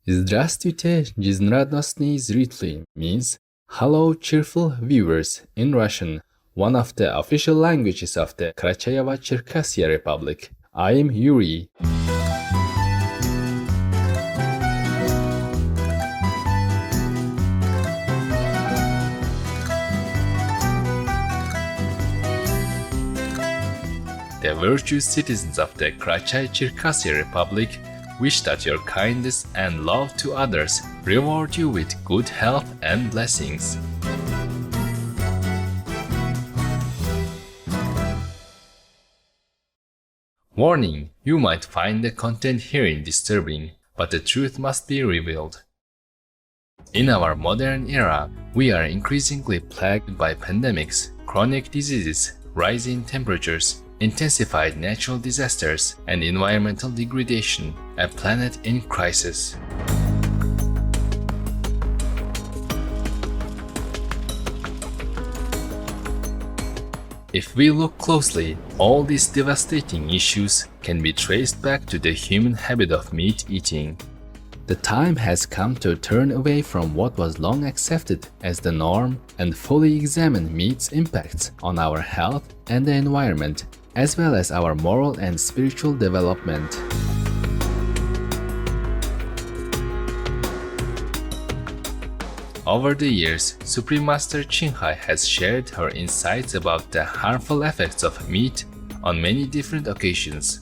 Здравствуйте, жизнерадостные зрители means hello, cheerful viewers in Russian, one of the official languages of the Karacháyevo-Cherkassia Republic. I am Yuri. The virtuous citizens of the Karacháyevo-Cherkassia Republic wish that your kindness and love to others reward you with good health and blessings. Warning: you might find the content herein disturbing, but the truth must be revealed. In our modern era, we are increasingly plagued by pandemics, chronic diseases, rising temperatures, intensified natural disasters, and environmental degradation, a planet in crisis. If we look closely, all these devastating issues can be traced back to the human habit of meat eating. The time has come to turn away from what was long accepted as the norm and fully examine meat's impacts on our health and the environment, as well as our moral and spiritual development. Over the years, Supreme Master Ching Hai has shared her insights about the harmful effects of meat on many different occasions.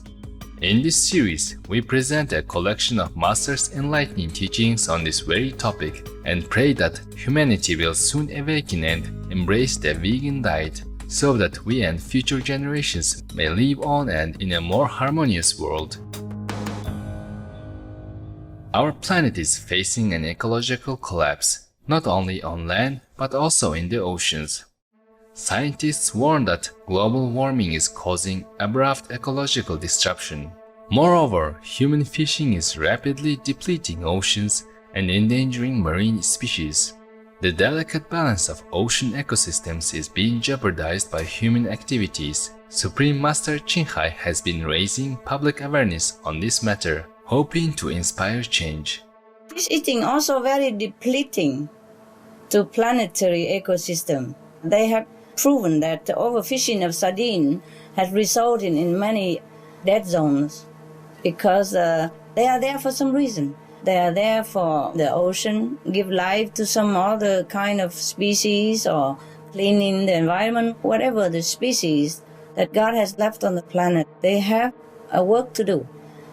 In this series, we present a collection of Master's enlightening teachings on this very topic and pray that humanity will soon awaken and embrace the vegan diet, so that we and future generations may live on and in a more harmonious world. Our planet is facing an ecological collapse, not only on land but also in the oceans. Scientists warn that global warming is causing abrupt ecological disruption. Moreover, human fishing is rapidly depleting oceans and endangering marine species. The delicate balance of ocean ecosystems is being jeopardized by human activities. Supreme Master Ching Hai has been raising public awareness on this matter, hoping to inspire change. Fish eating also very depleting to planetary ecosystem. They have proven that the overfishing of sardine has resulted in many dead zones because they are there for some reason. They are there for the ocean, give life to some other kind of species or cleaning the environment, whatever the species that God has left on the planet. They have a work to do.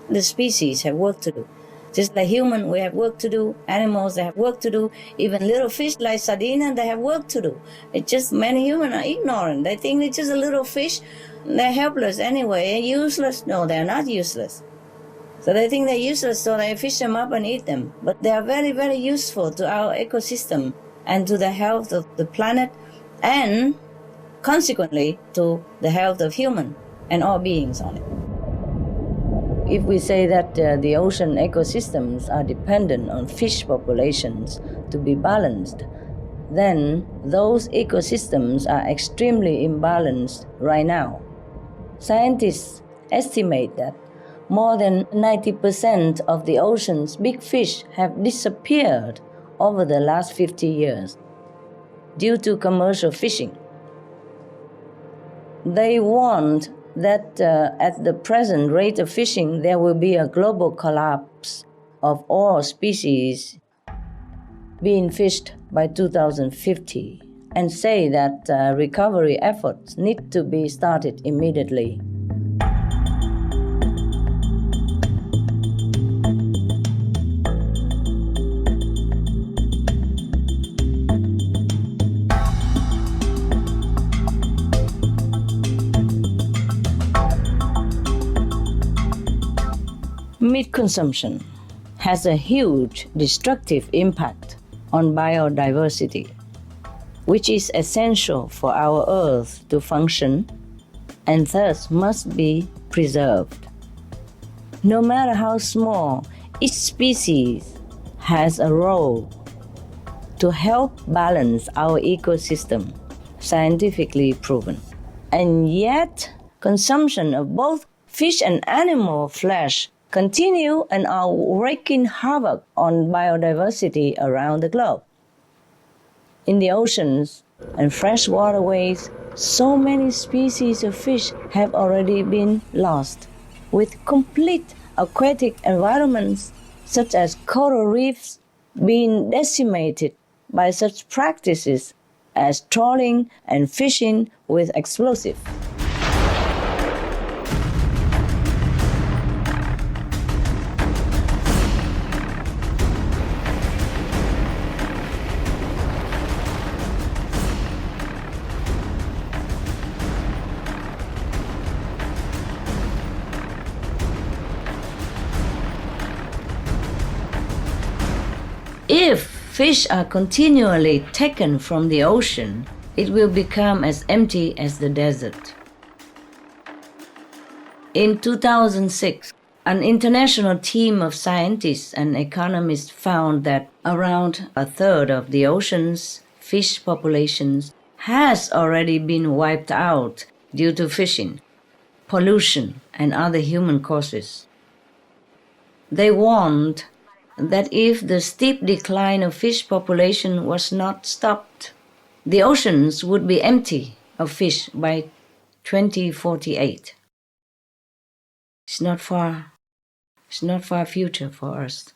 The species have work to do. Just like human, we have work to do. Animals, they have work to do. Even little fish like sardine, they have work to do. It's just many humans are ignorant. They think it's just a little fish. They're helpless anyway, useless. No, they're not useless. So they think they're useless, so they fish them up and eat them. But they are very, very useful to our ecosystem and to the health of the planet and consequently to the health of human and all beings on it. If we say that the ocean ecosystems are dependent on fish populations to be balanced, then those ecosystems are extremely imbalanced right now. Scientists estimate that more than 90% of the ocean's big fish have disappeared over the last 50 years due to commercial fishing. They warned that at the present rate of fishing, there will be a global collapse of all species being fished by 2050, and say that recovery efforts need to be started immediately. Meat consumption has a huge destructive impact on biodiversity, which is essential for our Earth to function and thus must be preserved. No matter how small, each species has a role to help balance our ecosystem, scientifically proven. And yet, consumption of both fish and animal flesh continue and are wreaking havoc on biodiversity around the globe. In the oceans and fresh waterways, so many species of fish have already been lost, with complete aquatic environments such as coral reefs being decimated by such practices as trawling and fishing with explosives. If fish are continually taken from the ocean, it will become as empty as the desert. In 2006, an international team of scientists and economists found that around a third of the ocean's fish populations has already been wiped out due to fishing, pollution, and other human causes. They warned that if the steep decline of fish population was not stopped, the oceans would be empty of fish by 2048. It's not far future for us.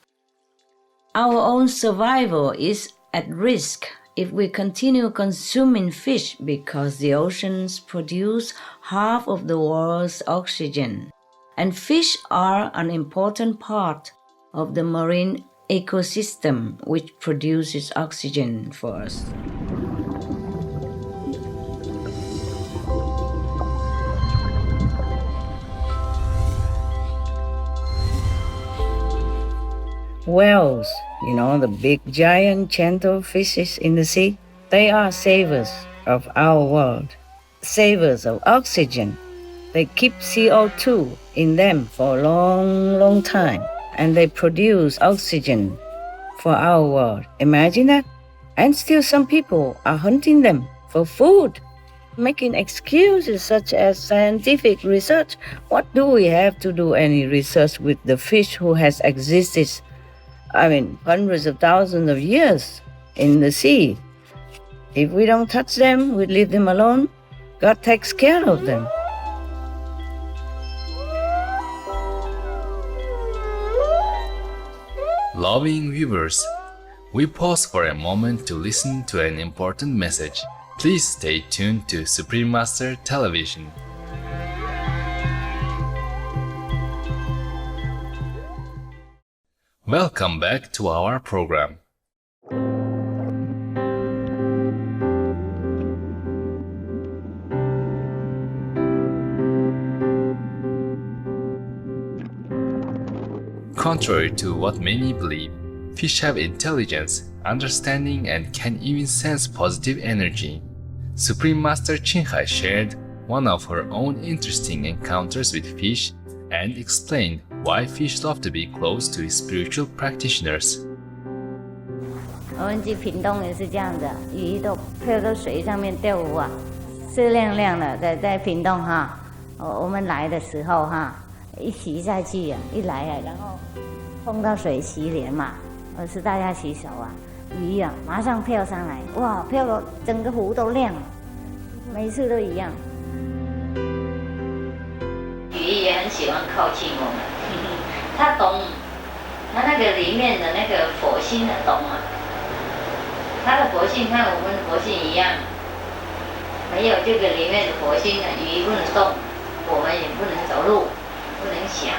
Our own survival is at risk if we continue consuming fish because the oceans produce half of the world's oxygen, and fish are an important part of the marine ecosystem which produces oxygen for us. Whales, the big giant gentle fishes in the sea, they are savers of our world, savers of oxygen. They keep CO2 in them for a long, long time, and they produce oxygen for our world. Imagine that. And still some people are hunting them for food, making excuses such as scientific research. What do we have to do any research with the fish who has existed, hundreds of thousands of years in the sea? If we don't touch them, we leave them alone, God takes care of them. Loving viewers, we pause for a moment to listen to an important message. Please stay tuned to Supreme Master Television. Welcome back to our program. Contrary to what many believe, fish have intelligence, understanding, and can even sense positive energy. Supreme Master Ching Hai shared one of her own interesting encounters with fish and explained why fish love to be close to spiritual practitioners. 我们去屏东也是这样的，鱼都漂到水上面钓鱼啊，色亮亮的，在屏东哈，我们来的时候哈，一洗下去啊，一来啊，然后碰到水洗脸嘛，是大家洗手啊，鱼啊马上飘上来，哇，飘到整个湖都亮了，每次都一样。鱼也很喜欢靠近我们，它懂，它那个里面的那个佛性的懂啊，它的佛性和我们的佛性一样，没有这个里面的佛性的鱼不能动，我们也不能走路，不能想。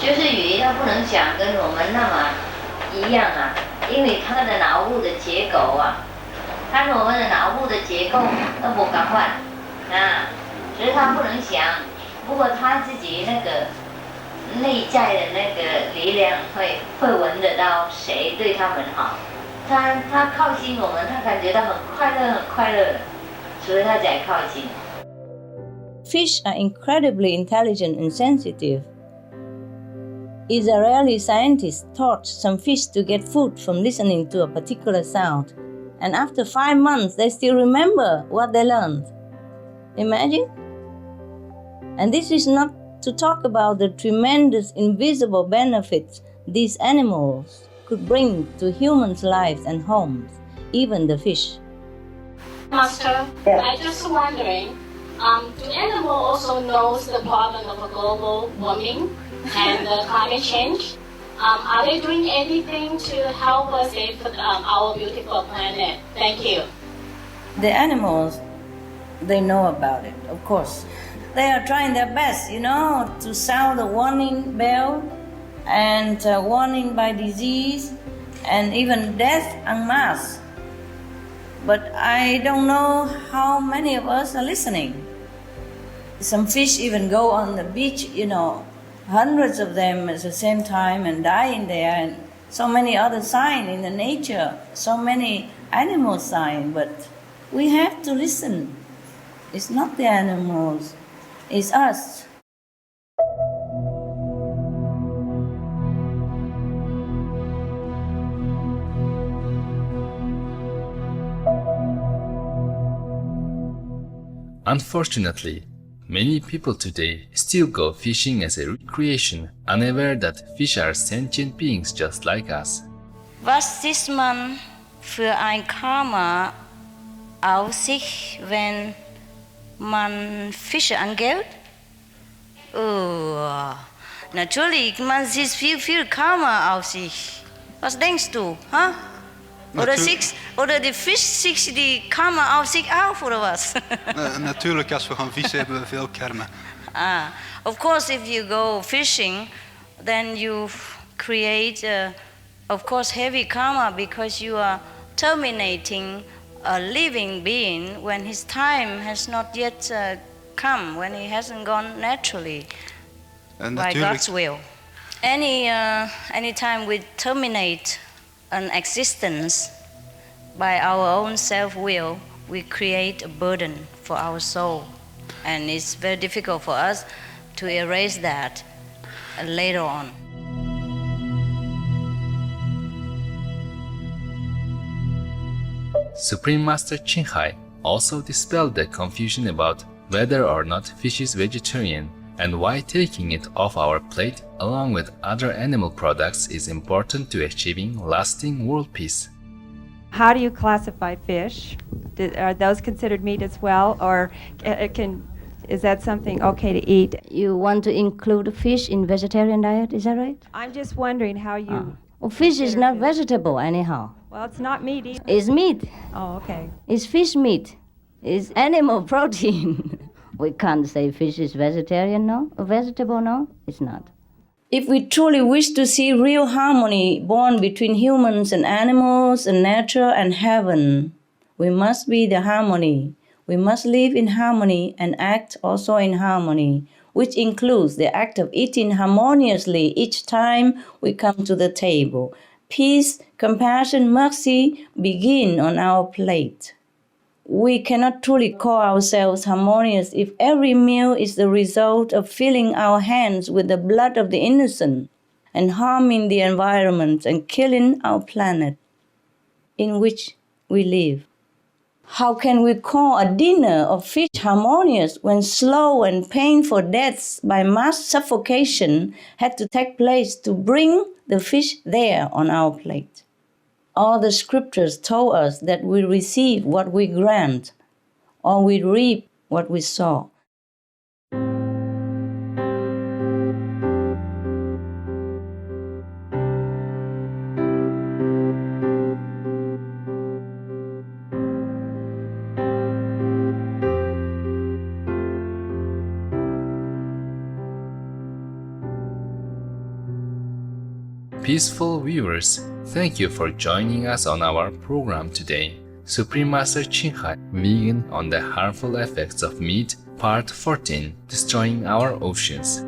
就是鱼它不能想跟我们那么一样啊，因为它的脑部的结构啊，它跟我们的脑部的结构都不相换啊，所以它不能想。不过它自己那个内在的那个力量会闻得到谁对他们好，它靠近我们，它感觉到很快乐的，所以它才靠近。Fish are incredibly intelligent and sensitive. Israeli scientists taught some fish to get food from listening to a particular sound, and after 5 months they still remember what they learned. Imagine? And this is not to talk about the tremendous invisible benefits these animals could bring to humans' lives and homes, even the fish. Master, I'm just wondering, do animals also know the problem of global warming and climate change? Are they doing anything to help us save our beautiful planet? Thank you. The animals, they know about it, of course. They are trying their best, to sound the warning bell and warning by disease and even death en masse. But I don't know how many of us are listening. Some fish even go on the beach, hundreds of them at the same time and die in there, and so many other signs in the nature, so many animal signs, but we have to listen. It's not the animals, it's us. Unfortunately, many people today still go fishing as a recreation, unaware that fish are sentient beings just like us. Was ist man für ein Karma auf sich, wenn man Fische angelt? Oh, natürlich, man sieht viel Karma auf sich. Was denkst du? Huh? Oder die Fisch sich die Karma auf sich auf, oder was? Natuurlijk, als we gaan vissen hebben we veel karma. Of course, if you go fishing, then you create, of course, heavy karma because you are terminating a living being when his time has not yet come, when he hasn't gone naturally by God's will. Any time we terminate an existence by our own self-will, we create a burden for our soul. And it's very difficult for us to erase that later on. Supreme Master Ching Hai also dispelled the confusion about whether or not fish is vegetarian and why taking it off our plate along with other animal products is important to achieving lasting world peace. How do you classify fish? Are those considered meat as well, or is that something okay to eat? You want to include fish in vegetarian diet, is that right? I'm just wondering how you... Well, fish is not vegetable anyhow. Well, it's not meat either. It's meat. Oh, okay. It's fish meat. It's animal protein. We can't say fish is vegetarian, no? Or vegetable, no? It's not. If we truly wish to see real harmony born between humans and animals and nature and heaven, we must be the harmony. We must live in harmony and act also in harmony, which includes the act of eating harmoniously each time we come to the table. Peace, compassion, mercy begin on our plate. We cannot truly call ourselves harmonious if every meal is the result of filling our hands with the blood of the innocent and harming the environment and killing our planet in which we live. How can we call a dinner of fish harmonious when slow and painful deaths by mass suffocation had to take place to bring the fish there on our plate? All the scriptures told us that we receive what we grant, or we reap what we sow. Peaceful viewers, thank you for joining us on our program today. Supreme Master Ching Hai, Vegan on the Harmful Effects of Meat, Part 14, Destroying Our Oceans.